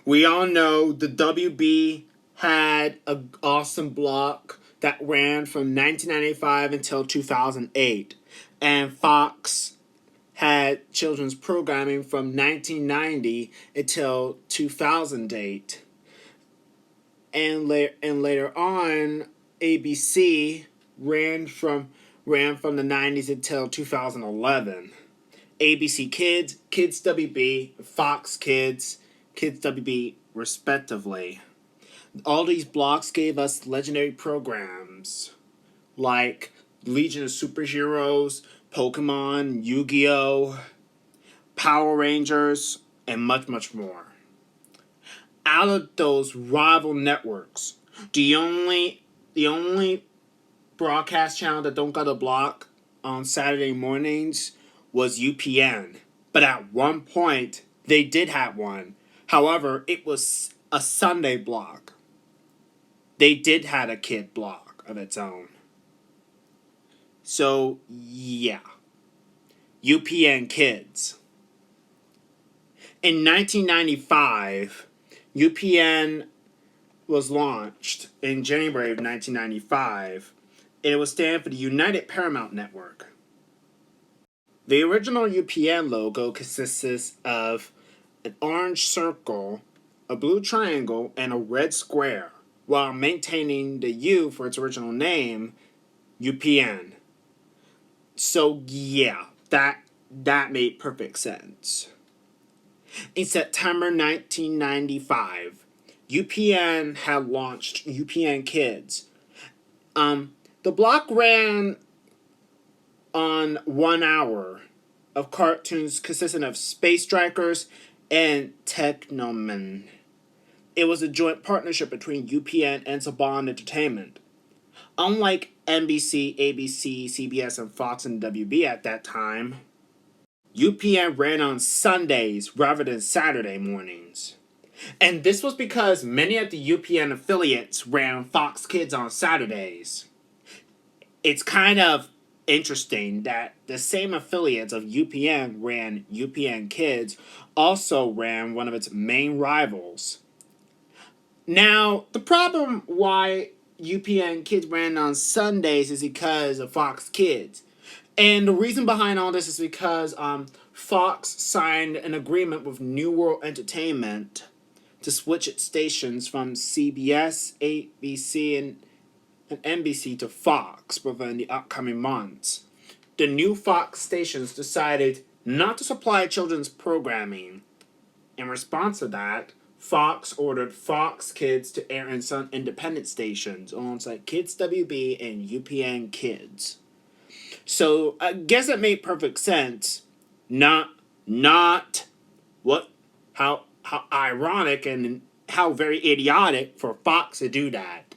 We all know the WB had an awesome block that ran from 1995 until 2008, and Fox had children's programming from 1990 until 2008. And later on, ABC ran from the 90s until 2011. ABC Kids, Kids WB, Fox Kids, Kids WB, respectively. All these blocks gave us legendary programs like Legion of Superheroes, Pokemon, Yu-Gi-Oh!, Power Rangers, and much, much more. Out of those rival networks, the only broadcast channel that don't got a block on Saturday mornings was UPN. But at one point, they did have one. However, it was a Sunday block. They did have a kid block of its own. So, yeah. UPN Kids. In 1995, UPN was launched in January of 1995, and it was stand for the United Paramount Network. The original UPN logo consists of an orange circle, a blue triangle, and a red square, while maintaining the U for its original name, UPN. So yeah, that made perfect sense. In September 1995, UPN had launched UPN Kids. The block ran on 1 hour of cartoons consisting of Space Strikers and Technomen. It was a joint partnership between UPN and Saban Entertainment. Unlike NBC, ABC, CBS, and Fox and WB at that time, UPN ran on Sundays rather than Saturday mornings. And this was because many of the UPN affiliates ran Fox Kids on Saturdays. It's kind of interesting that the same affiliates of UPN ran UPN Kids also ran one of its main rivals. Now, the problem why UPN Kids ran on Sundays is because of Fox Kids. And the reason behind all this is because Fox signed an agreement with New World Entertainment to switch its stations from CBS, ABC, and NBC to Fox within the upcoming months. The new Fox stations decided not to supply children's programming. In response to that, Fox ordered Fox Kids to air in some independent stations alongside Kids WB and UPN Kids. So I guess it made perfect sense. Not what how ironic and how very idiotic for Fox to do that.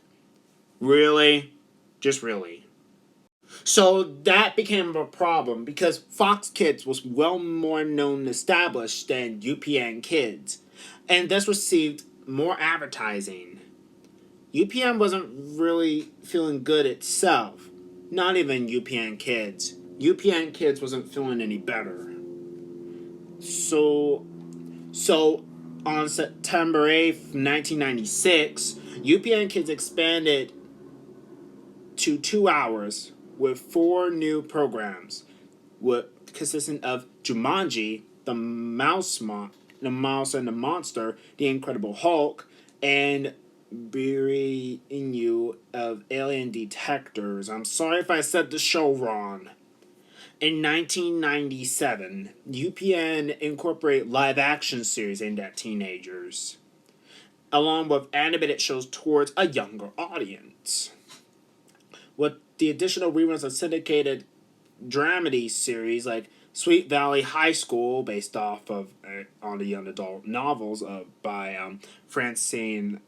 Really? Just really. So that became a problem because Fox Kids was well more known and established than UPN Kids, and this received more advertising. UPN wasn't really feeling good itself. Not even UPN Kids. UPN Kids wasn't feeling any better. So on September 8th, 1996, UPN Kids expanded to 2 hours with 4 new programs, consisting of Jumanji, the Mouse and the Monster, The Incredible Hulk, and Inu of Alien Detectors. I'm sorry if I said the show wrong. In 1997, UPN incorporated live-action series aimed at teenagers, along with animated shows towards a younger audience. With the additional reruns of syndicated dramedy series like Sweet Valley High School, based off of on the young adult novels by Francine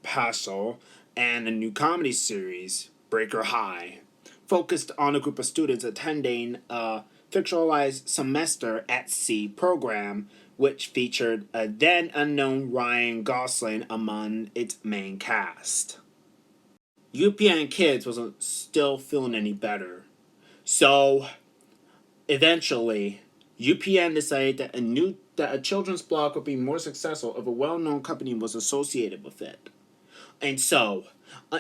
Paschal, and a new comedy series, Breaker High, focused on a group of students attending a fictionalized semester at sea program, which featured a then unknown Ryan Gosling among its main cast. UPN Kids wasn't still feeling any better, so eventually UPN decided that a children's blog would be more successful if a well-known company was associated with it. And so,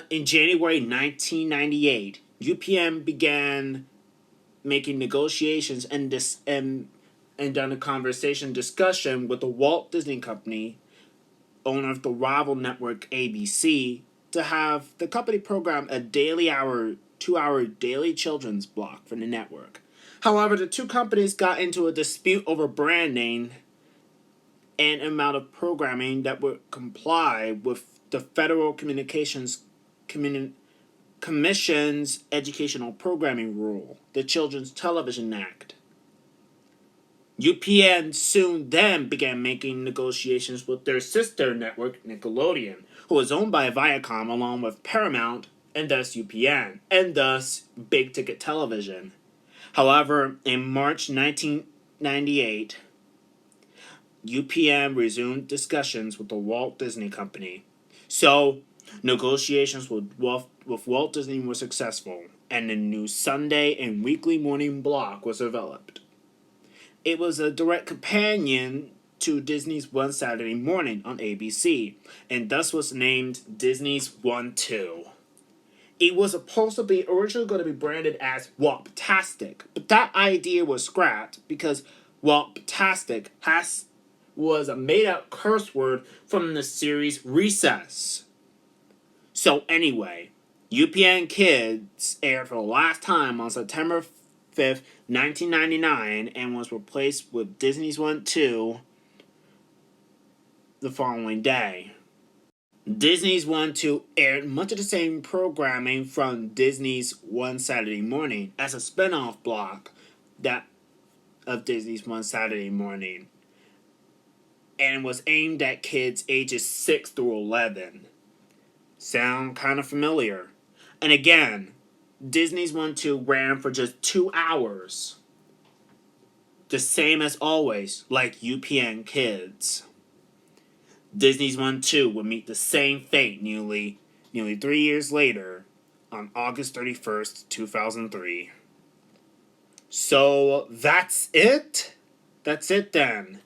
in January 1998, UPN began making negotiations and done a conversation discussion with the Walt Disney Company, owner of the rival network ABC, to have the company program a 2-hour daily children's block for the network. However, the two companies got into a dispute over branding and amount of programming that would comply with the Federal Commission's educational programming rule, the Children's Television Act. UPN soon then began making negotiations with their sister network, Nickelodeon, who was owned by Viacom along with Paramount, and thus UPN, and thus Big Ticket Television. However, in March 1998, UPN resumed discussions with the Walt Disney Company. So, negotiations with Walt Disney were successful, and a new Sunday and weekly morning block was developed. It was a direct companion to Disney's One Saturday Morning on ABC, and thus was named Disney's 1-2. It was supposed to be originally going to be branded as Walt-tastic, but that idea was scrapped because Walt-tastic was a made-up curse word from the series Recess. So anyway, UPN Kids aired for the last time on September 5th, 1999, and was replaced with Disney's 1-2 the following day. Disney's 1-2 aired much of the same programming from Disney's One Saturday Morning as a spin-off block of Disney's One Saturday Morning, and was aimed at kids ages 6 through 11. Sound kind of familiar? And again, Disney's 1-2 ran for just 2 hours. The same as always, like UPN Kids. Disney's 1-2 would meet the same fate nearly 3 years later on August 31st, 2003. So that's it? That's it then.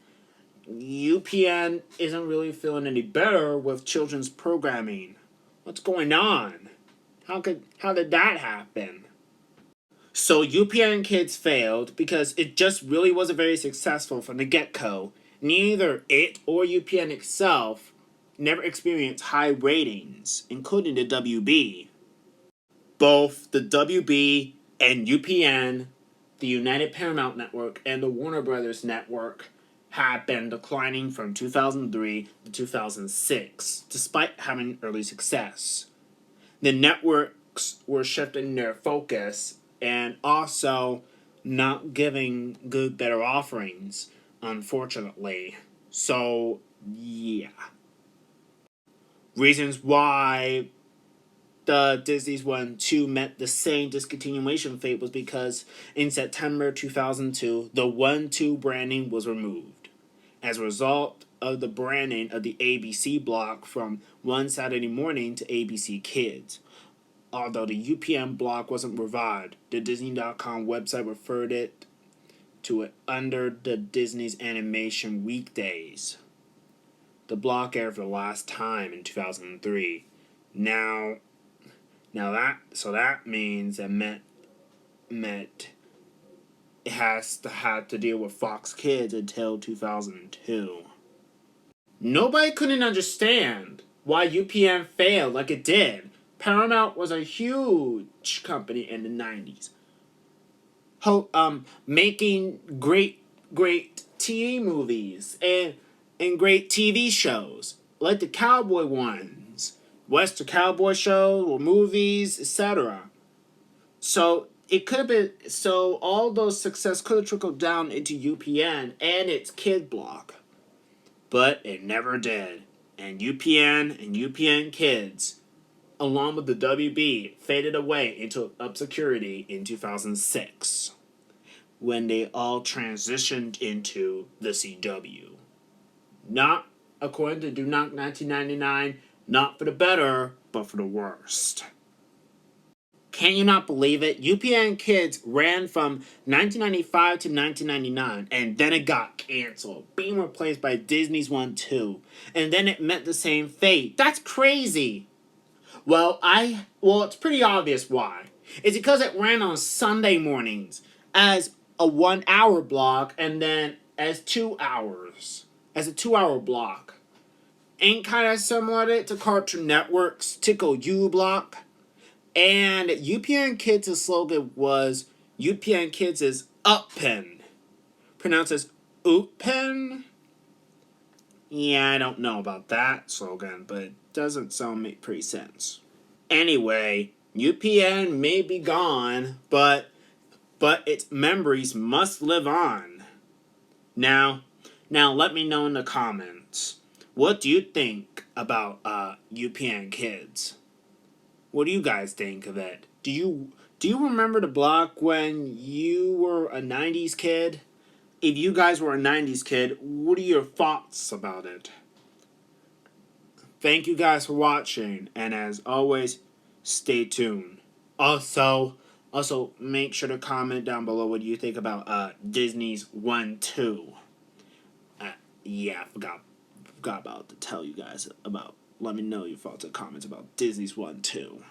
UPN isn't really feeling any better with children's programming. What's going on? How did that happen? So UPN Kids failed because it just really wasn't very successful from the get-go. Neither it or UPN itself never experienced high ratings, including the WB. Both the WB and UPN, the United Paramount Network, and the Warner Brothers Network had been declining from 2003 to 2006, despite having early success. The networks were shifting their focus and also not giving better offerings, unfortunately. So, yeah. Reasons why the Disney's 1-2 met the same discontinuation fate was because in September 2002, the 1-2 branding was removed. As a result of the branding of the ABC block from One Saturday Morning to ABC Kids. Although the UPN block wasn't revived, the Disney.com website referred to it under the Disney's Animation Weekdays. The block aired for the last time in 2003. That means it meant it has to have to deal with Fox Kids until 2002. Nobody couldn't understand why UPN failed like it did. Paramount was a huge company in the 90s. Making great TV movies and great TV shows, like the cowboy ones, Western cowboy shows or movies, etc. So it could have been, so all those success could have trickled down into UPN and its kid block. But it never did. And UPN and UPN Kids, along with the WB, faded away into obscurity in 2006, when they all transitioned into the CW. Not, according to Do Knock 1999, not for the better, but for the worst. Can you not believe it? UPN Kids ran from 1995 to 1999, and then it got canceled, being replaced by Disney's One 2. And then it met the same fate. That's crazy! Well, it's pretty obvious why. It's because it ran on Sunday mornings as a 1 hour block and then as 2 hours. As a 2 hour block. Ain't kind of similar to Cartoon Network's Tickle U block. And UPN Kids' slogan was UPN Kids is UPN. Pronounced as UPN? Yeah, I don't know about that slogan, but it doesn't make pretty sense. Anyway, UPN may be gone, but its memories must live on. Now let me know in the comments. What do you think about UPN Kids? What do you guys think of it? Do you remember the block when you were a 90s kid? If you guys were a 90s kid, what are your thoughts about it? Thank you guys for watching, and as always, stay tuned. Also, make sure to comment down below what you think about Disney's 1-2. Yeah, I forgot about to tell you guys about. Let me know your thoughts and comments about Disney's 1-2.